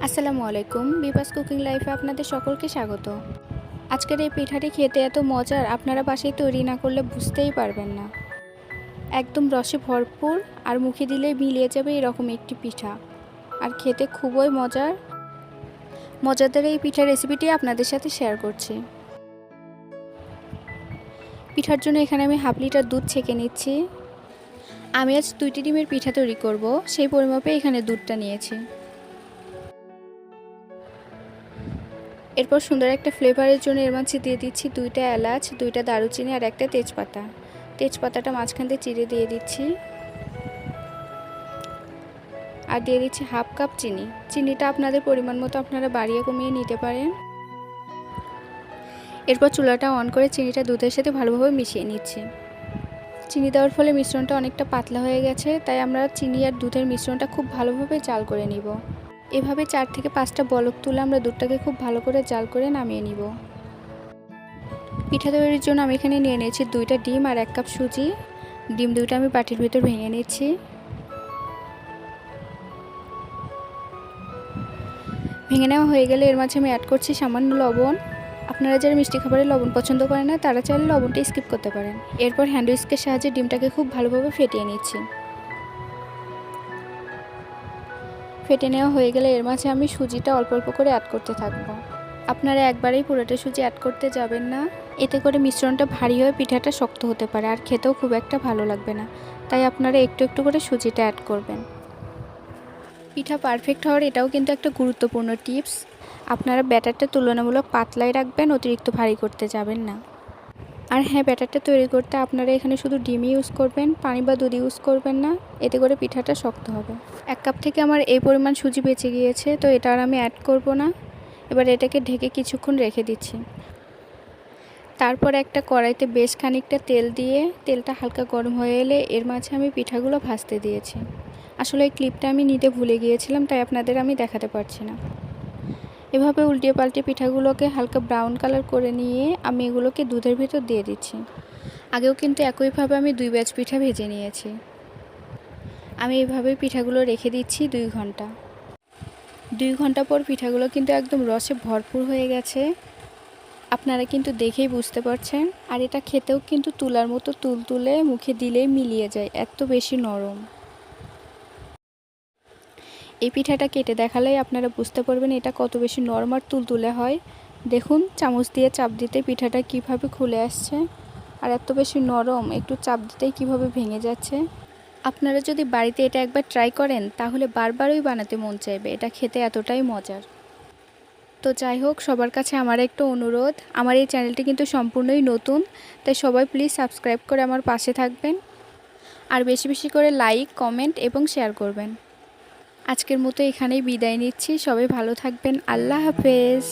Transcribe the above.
আসসালামু আলাইকুম, বিপাস কুকিং লাইফে আপনাদের সকলকে স্বাগত। আজকের এই পিঠাটি খেতে এত মজার, আপনারা বাসায় তৈরি না করলে বুঝতেই পারবেন না। একদম রসে ভরপুর আর মুখে দিলেই মিলিয়ে যাবে এরকম একটি পিঠা, আর খেতে খুবই মজাদার এই পিঠার রেসিপিটি আপনাদের সাথে শেয়ার করছি। পিঠার জন্য এখানে আমি হাফ লিটার দুধ ছেঁকে নিচ্ছি। আমি আজ 2টি ডিমের পিঠা তৈরি করব, সেই পরিমাপে এখানে দুধটা নিয়েছি। এরপর সুন্দর একটা ফ্লেভারের জন্য এর মাঝে দিয়ে দিচ্ছি 2টা এলাচ, 2টা দারুচিনি আর একটা তেজপাতা। তেজপাতাটা মাঝখান দিয়ে চিড়ে দিয়ে দিচ্ছি। আর দিয়ে দিচ্ছি হাফ কাপ চিনি। চিনিটা আপনাদের পরিমাণ মতো আপনারা বাড়িয়ে কমিয়ে নিতে পারেন। এরপর চুলাটা অন করে চিনিটা দুধের সাথে ভালোভাবে মিশিয়ে নিচ্ছি। চিনি দেওয়ার ফলে মিশ্রণটা অনেকটা পাতলা হয়ে গেছে, তাই আমরা চিনি আর দুধের মিশ্রণটা খুব ভালোভাবে জাল করে নিব। এভাবে 4 থেকে 5টা বলক তুলে আমরা দুধটাকে খুব ভালো করে জাল করে নামিয়ে নিব। পিঠা তৈরির জন্য আমি এখানে নিয়ে নিয়েছি 2টা ডিম আর 1 কাপ সুজি। ডিম 2টা আমি বাটির ভিতর ভেঙে নিচ্ছি। ভেঙে নেওয়া হয়ে গেলে এর মাঝে আমি অ্যাড করছি সামান্য লবণ। আপনারা যারা মিষ্টি খাবারে লবণ পছন্দ করেন না তারা চাইলে লবণটা স্কিপ করতে পারেন। এরপর হ্যান্ড উইস্কের সাহায্যে ডিমটাকে খুব ভালোভাবে ফেটিয়ে নিচ্ছি। ফেটে নেওয়া হয়ে গেলে এর মাঝে আমি সুজিটা অল্প অল্প করে অ্যাড করতে থাকবো। আপনারা একবারেই পুরোটা সুজি অ্যাড করতে যাবেন না, এতে করে মিশ্রণটা ভারী হয়ে পিঠাটা শক্ত হতে পারে আর খেতেও খুব একটা ভালো লাগবে না। তাই আপনারা একটু একটু করে সুজিটা অ্যাড করবেন। পিঠা পারফেক্ট হওয়ার এটাও কিন্তু একটা গুরুত্বপূর্ণ টিপস। আপনারা ব্যাটারটা তুলনামূলক পাতলাই রাখবেন, অতিরিক্ত ভারী করতে যাবেন না। আর হ্যাঁ, ব্যাটারটা তৈরি করতে আপনারা এখানে শুধু ডিমই ইউজ করবেন, পানি বা দুধ ইউজ করবেন না, এতে করে পিঠাটা শক্ত হবে। 1 কাপ থেকে আমার এই পরিমাণ সুজি বেঁচে গিয়েছে, তো এটা আর আমি অ্যাড করব না। এবার এটাকে ঢেকে কিছুক্ষণ রেখে দিচ্ছি। তারপর একটা কড়াইতে বেশ খানিকটা তেল দিয়ে তেলটা হালকা গরম হয়ে এলে এর মাঝে আমি পিঠাগুলো ভাজতে দিয়েছি। আসলে এই ক্লিপটা আমি নিতে ভুলে গিয়েছিলাম, তাই আপনাদের আমি দেখাতে পারছি না। এভাবে উল্টিয়ে পাল্টে পিঠাগুলোকে হালকা ব্রাউন কালার করে নিয়ে আমি এগুলোকে দুধের ভিতর দিয়ে দিচ্ছি। আগেও কিন্তু একইভাবে আমি 2 ব্যাচ পিঠা ভেজে নিয়েছি। আমি এভাবে পিঠাগুলো রেখে দিচ্ছি 2 ঘন্টা। 2 ঘন্টা পর পিঠাগুলো কিন্তু একদম রসে ভরপুর হয়ে গেছে, আপনারা কিন্তু দেখেই বুঝতে পারছেন। আর এটা খেতেও কিন্তু তুলার মতো তুলতুলে, মুখে দিলেই মিলিয়ে যায়, এত বেশি নরম। এই পিঠাটা কেটে দেখালেই আপনারা বুঝতে পারবেন এটা কত বেশি নরম আর তুলতুলে হয়। দেখুন, চামচ দিয়ে চাপ দিতে পিঠাটা কিভাবে খুলে আসছে, আর এত বেশি নরম, একটু চাপ দিতেই কিভাবে ভেঙে যাচ্ছে। আপনারা যদি বাড়িতে এটা একবার ট্রাই করেন তাহলে বারবারই বানাতে মন চাইবে, এটা খেতে এতটাই মজার। তো যাই হোক, সবার কাছে আমার একটা অনুরোধ, আমার এই চ্যানেলটি কিন্তু সম্পূর্ণই নতুন, তাই সবাই প্লিজ সাবস্ক্রাইব করে আমার পাশে থাকবেন আর বেশি বেশি করে লাইক, কমেন্ট এবং শেয়ার করবেন। আজকের মতো এখানেই বিদায় নিচ্ছি। সবাই ভালো থাকবেন। আল্লাহ হাফেজ।